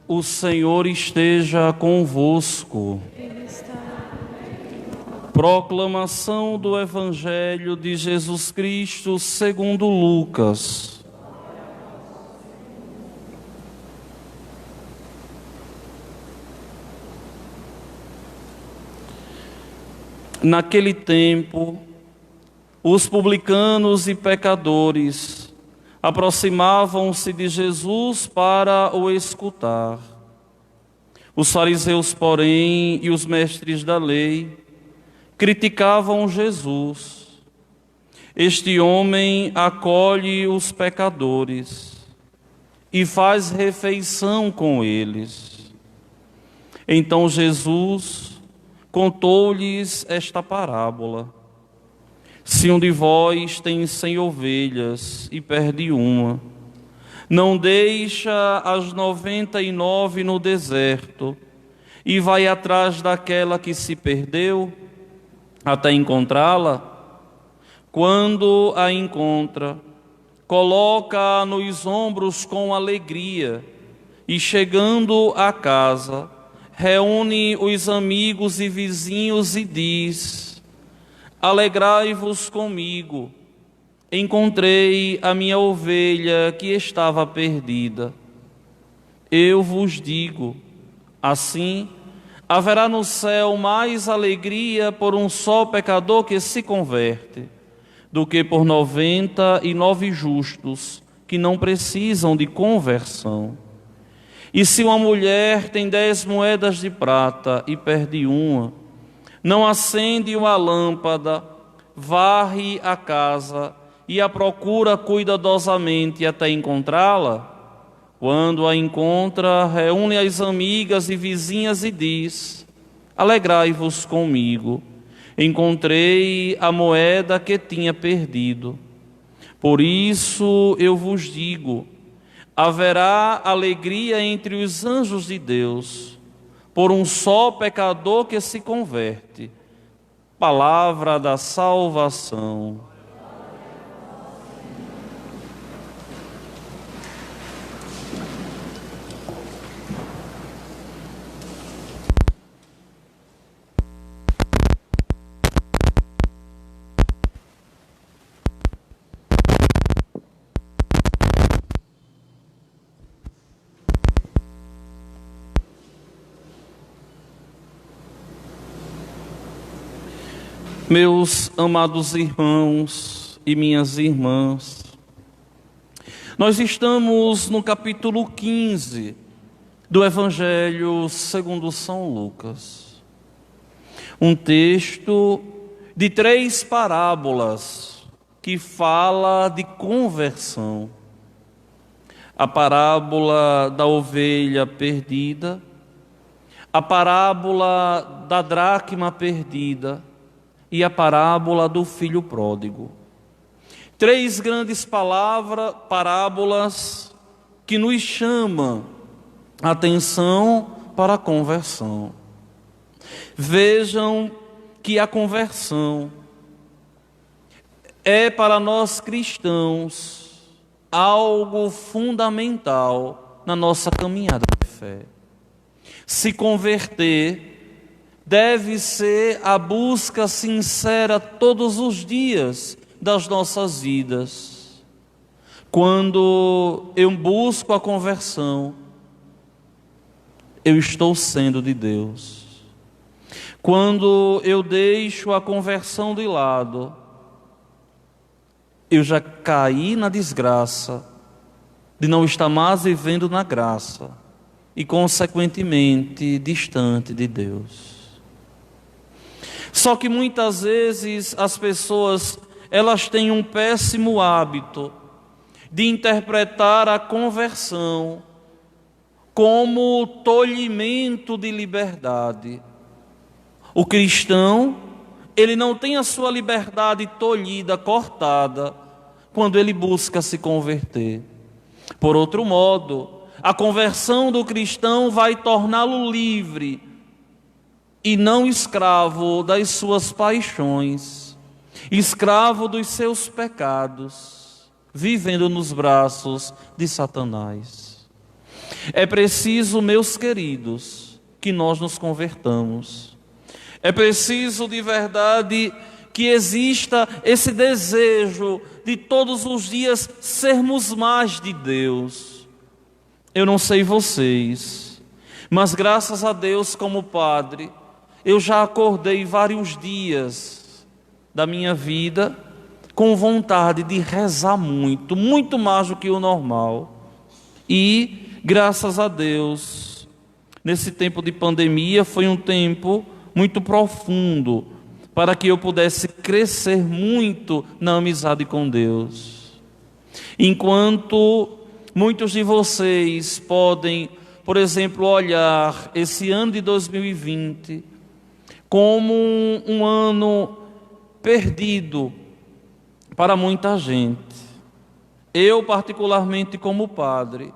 O Senhor esteja convosco. Proclamação do Evangelho de Jesus Cristo segundo Lucas. Naquele tempo, os publicanos e pecadores aproximavam-se de Jesus para o escutar. Os fariseus, porém, e os mestres da lei criticavam Jesus. Este homem acolhe os pecadores e faz refeição com eles. Então Jesus contou-lhes esta parábola. Se um de vós tem 100 ovelhas e perde uma, não deixa as 99 no deserto e vai atrás daquela que se perdeu até encontrá-la? Quando a encontra, coloca-a nos ombros com alegria e, chegando à casa, reúne os amigos e vizinhos e diz: alegrai-vos comigo, encontrei a minha ovelha que estava perdida. Eu vos digo, assim, haverá no céu mais alegria por um só pecador que se converte, do que por 99 justos que não precisam de conversão. E se uma mulher tem 10 moedas de prata e perde uma, não acende uma lâmpada, varre a casa e a procura cuidadosamente até encontrá-la? Quando a encontra, reúne as amigas e vizinhas e diz: alegrai-vos comigo, encontrei a moeda que tinha perdido. Por isso eu vos digo, haverá alegria entre os anjos de Deus por um só pecador que se converte. Palavra da salvação. Meus amados irmãos e minhas irmãs, nós estamos no capítulo 15 do Evangelho segundo São Lucas. Um texto de 3 parábolas que fala de conversão. A parábola da ovelha perdida, a parábola da dracma perdida e a parábola do filho pródigo. 3 grandes parábolas que nos chamam a atenção para a conversão. Vejam que a conversão é para nós cristãos algo fundamental na nossa caminhada de fé. Se converter deve ser a busca sincera todos os dias das nossas vidas. Quando eu busco a conversão, eu estou sendo de Deus. Quando eu deixo a conversão de lado, eu já caí na desgraça de não estar mais vivendo na graça e, consequentemente, distante de Deus. Só que muitas vezes as pessoas, elas têm um péssimo hábito de interpretar a conversão como tolhimento de liberdade. O cristão, ele não tem a sua liberdade tolhida, cortada, quando ele busca se converter. Por outro modo, a conversão do cristão vai torná-lo livre e não escravo das suas paixões, escravo dos seus pecados, vivendo nos braços de Satanás. É preciso, meus queridos, que nós nos convertamos. É preciso de verdade que exista esse desejo de todos os dias sermos mais de Deus. Eu não sei vocês, mas graças a Deus, como padre, eu já acordei vários dias da minha vida com vontade de rezar muito, muito mais do que o normal. E, graças a Deus, nesse tempo de pandemia, foi um tempo muito profundo, para que eu pudesse crescer muito na amizade com Deus. Enquanto muitos de vocês podem, por exemplo, olhar esse ano de 2020 como um ano perdido para muita gente. Eu, particularmente como padre,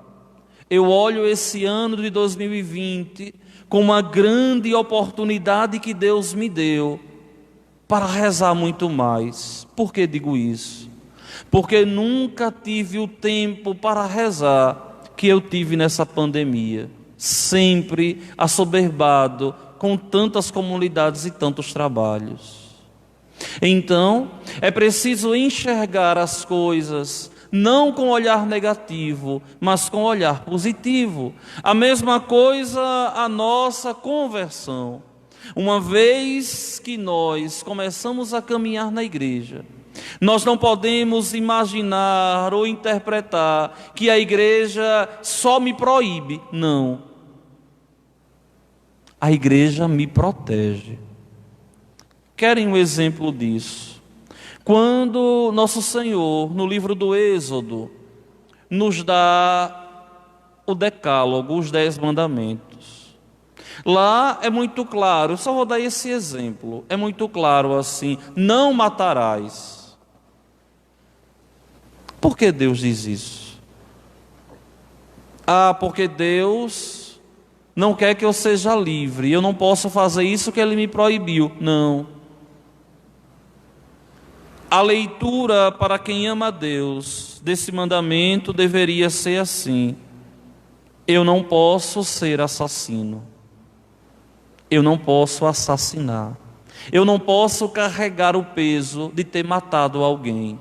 eu olho esse ano de 2020 como uma grande oportunidade que Deus me deu para rezar muito mais. Por que digo isso? Porque nunca tive o tempo para rezar que eu tive nessa pandemia, sempre assoberbado com tantas comunidades e tantos trabalhos. Então, é preciso enxergar as coisas não com olhar negativo, mas com olhar positivo. A mesma coisa a nossa conversão. Uma vez que nós começamos a caminhar na igreja, nós não podemos imaginar ou interpretar que a igreja só me proíbe. Não. A igreja me protege. Querem um exemplo disso? Quando nosso Senhor, no livro do Êxodo, nos dá o decálogo, os 10 mandamentos. Lá é muito claro, eu só vou dar esse exemplo, é muito claro assim: não matarás. Por que Deus diz isso? Porque Deus não quer que eu seja livre, eu não posso fazer isso que Ele me proibiu. Não. A leitura para quem ama a Deus desse mandamento deveria ser assim: eu não posso ser assassino, eu não posso assassinar, eu não posso carregar o peso de ter matado alguém.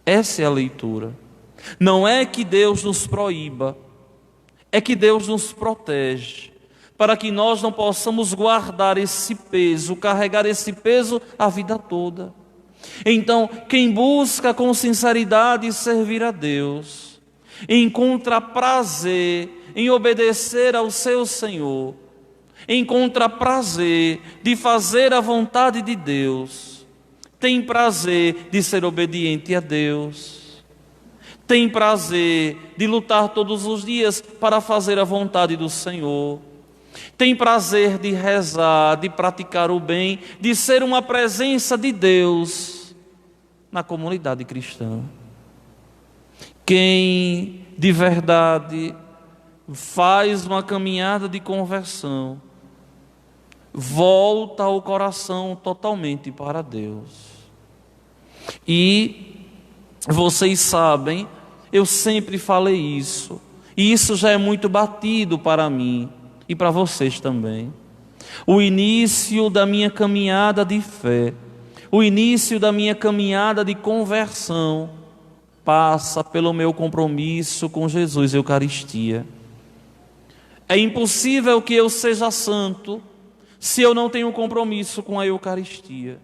Essa é a leitura. Não é que Deus nos proíba, é que Deus nos protege, para que nós não possamos guardar esse peso, carregar esse peso a vida toda. Então, quem busca com sinceridade servir a Deus, encontra prazer em obedecer ao seu Senhor, encontra prazer de fazer a vontade de Deus, tem prazer de ser obediente a Deus, tem prazer de lutar todos os dias para fazer a vontade do Senhor, tem prazer de rezar, de praticar o bem, de ser uma presença de Deus na comunidade cristã. Quem de verdade faz uma caminhada de conversão, volta o coração totalmente para Deus. E vocês sabem, eu sempre falei isso, e isso já é muito batido para mim e para vocês também. O início da minha caminhada de fé, o início da minha caminhada de conversão, passa pelo meu compromisso com Jesus e Eucaristia. É impossível que eu seja santo se eu não tenho compromisso com a Eucaristia.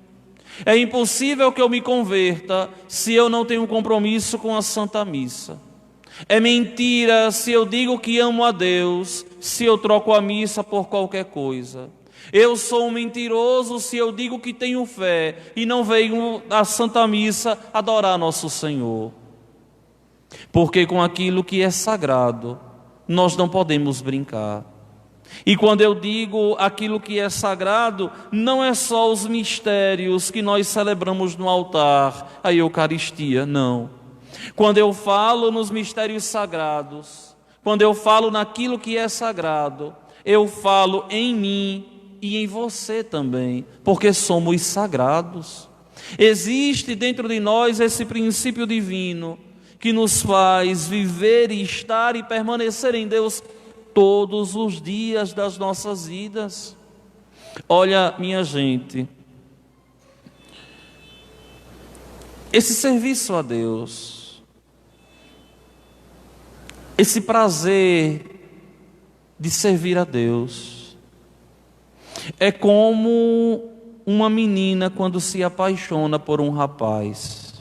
É impossível que eu me converta se eu não tenho compromisso com a Santa Missa. É mentira se eu digo que amo a Deus, se eu troco a missa por qualquer coisa. Eu sou um mentiroso se eu digo que tenho fé e não venho à Santa Missa adorar nosso Senhor. Porque com aquilo que é sagrado, nós não podemos brincar. E quando eu digo aquilo que é sagrado, não é só os mistérios que nós celebramos no altar, a Eucaristia, não. Quando eu falo nos mistérios sagrados, quando eu falo naquilo que é sagrado, eu falo em mim e em você também, porque somos sagrados. Existe dentro de nós esse princípio divino que nos faz viver e estar e permanecer em Deus todos os dias das nossas vidas. Olha, minha gente, esse serviço a Deus, esse prazer de servir a Deus, é como uma menina quando se apaixona por um rapaz.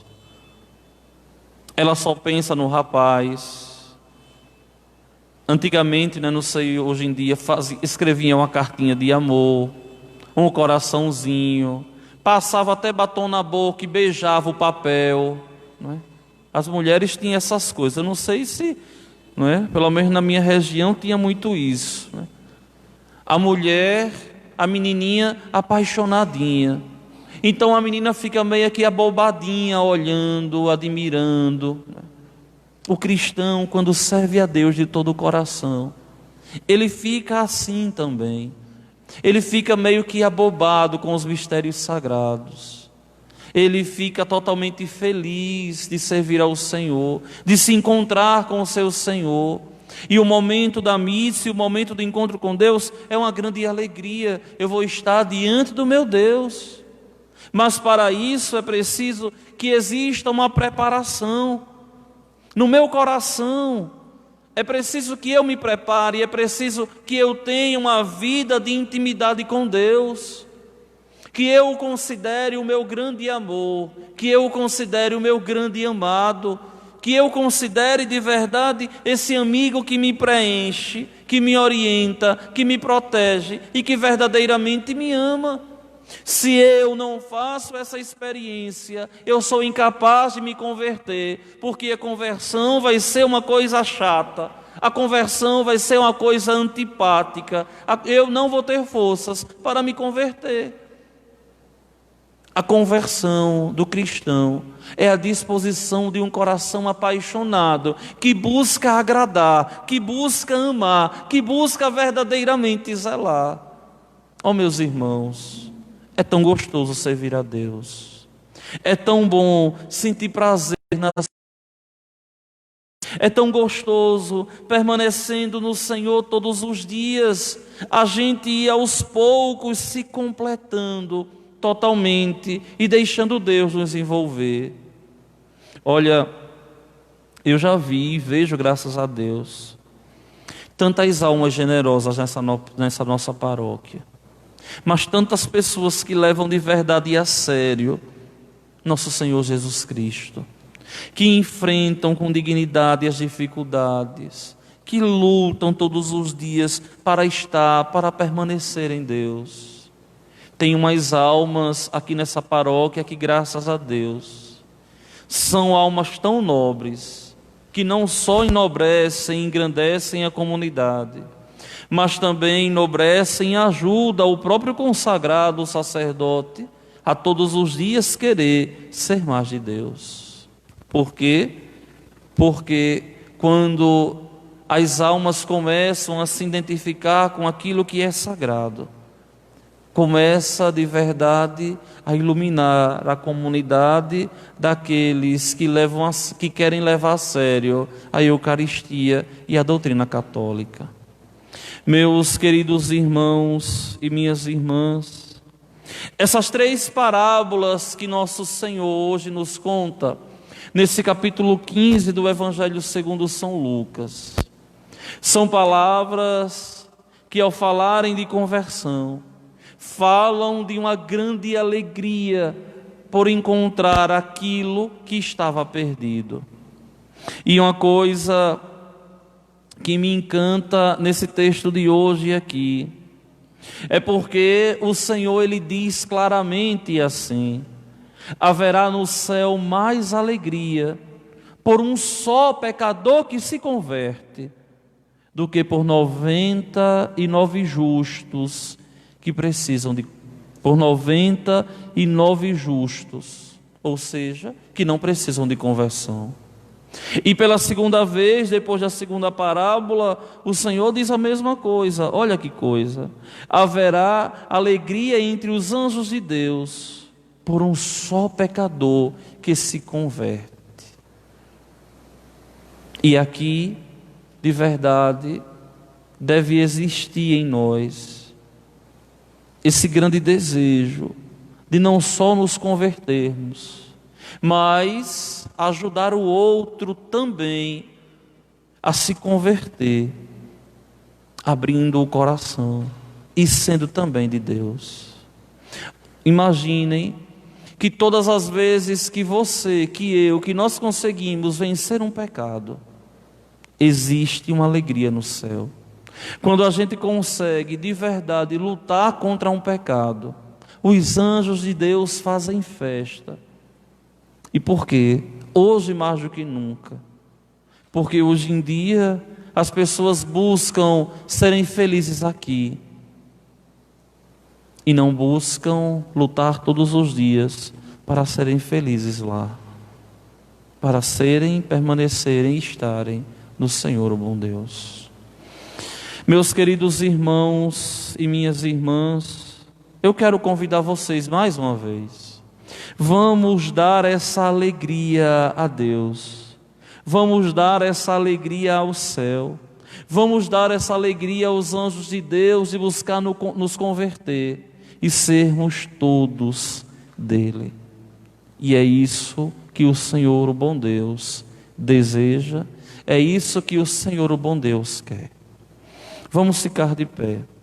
Ela só pensa no rapaz. Antigamente, não sei, hoje em dia, escrevia uma cartinha de amor, um coraçãozinho, passava até batom na boca e beijava o papel, não é? As mulheres tinham essas coisas. Eu não sei se, não é? Pelo menos na minha região tinha muito isso, não é? A mulher, a menininha apaixonadinha. Então a menina fica meio que abobadinha, olhando, admirando. O cristão, quando serve a Deus de todo o coração, ele fica assim também. Ele fica meio que abobado com os mistérios sagrados. Ele fica totalmente feliz de servir ao Senhor, de se encontrar com o seu Senhor. E o momento da missa, o momento do encontro com Deus é uma grande alegria. Eu vou estar diante do meu Deus. Mas para isso é preciso que exista uma preparação no meu coração. É preciso que eu me prepare, é preciso que eu tenha uma vida de intimidade com Deus, que eu o considere o meu grande amor, que eu o considere o meu grande amado, que eu considere de verdade esse amigo que me preenche, que me orienta, que me protege e que verdadeiramente me ama. Se eu não faço essa experiência, eu sou incapaz de me converter, porque a conversão vai ser uma coisa chata, a conversão vai ser uma coisa antipática, eu não vou ter forças para me converter. A conversão do cristão é a disposição de um coração apaixonado, que busca agradar, que busca amar, que busca verdadeiramente zelar. Oh, meus irmãos, é tão gostoso servir a Deus. É tão bom sentir prazer nas... É tão gostoso permanecendo no Senhor todos os dias. A gente ir aos poucos se completando totalmente e deixando Deus nos envolver. Olha, eu já vi e vejo, graças a Deus, tantas almas generosas nessa nossa paróquia. Mas tantas pessoas que levam de verdade e a sério nosso Senhor Jesus Cristo, que enfrentam com dignidade as dificuldades, que lutam todos os dias para permanecer em Deus. Tem umas almas aqui nessa paróquia que, graças a Deus, são almas tão nobres, que não só enobrecem e engrandecem a comunidade, mas também enobrecem e ajudam o próprio consagrado, o sacerdote, a todos os dias querer ser mais de Deus. Por quê? Porque quando as almas começam a se identificar com aquilo que é sagrado, começa de verdade a iluminar a comunidade daqueles que querem levar a sério a Eucaristia e a doutrina católica. Meus queridos irmãos e minhas irmãs, essas três parábolas que nosso Senhor hoje nos conta, nesse capítulo 15 do Evangelho segundo São Lucas, são palavras que, ao falarem de conversão, falam de uma grande alegria por encontrar aquilo que estava perdido. E uma coisa que me encanta nesse texto de hoje aqui é porque o Senhor, ele diz claramente assim: haverá no céu mais alegria por um só pecador que se converte do que por 99 justos que precisam por 99 justos, ou seja, que não precisam de conversão. E pela segunda vez, depois da segunda parábola, o Senhor diz a mesma coisa. Olha que coisa: haverá alegria entre os anjos de Deus por um só pecador que se converte. E aqui, de verdade, deve existir em nós esse grande desejo de não só nos convertermos, mas ajudar o outro também a se converter, abrindo o coração e sendo também de Deus. Imaginem que todas as vezes que você, que eu, que nós conseguimos vencer um pecado, existe uma alegria no céu. Quando a gente consegue de verdade lutar contra um pecado, os anjos de Deus fazem festa. E por quê? Hoje mais do que nunca. Porque hoje em dia as pessoas buscam serem felizes aqui e não buscam lutar todos os dias para serem felizes lá, para serem, permanecerem e estarem no Senhor, o bom Deus. Meus queridos irmãos e minhas irmãs, eu quero convidar vocês mais uma vez. Vamos dar essa alegria a Deus. Vamos dar essa alegria ao céu. Vamos dar essa alegria aos anjos de Deus e buscar nos converter e sermos todos dele. E é isso que o Senhor, o bom Deus, deseja. É isso que o Senhor, o bom Deus, quer. Vamos ficar de pé.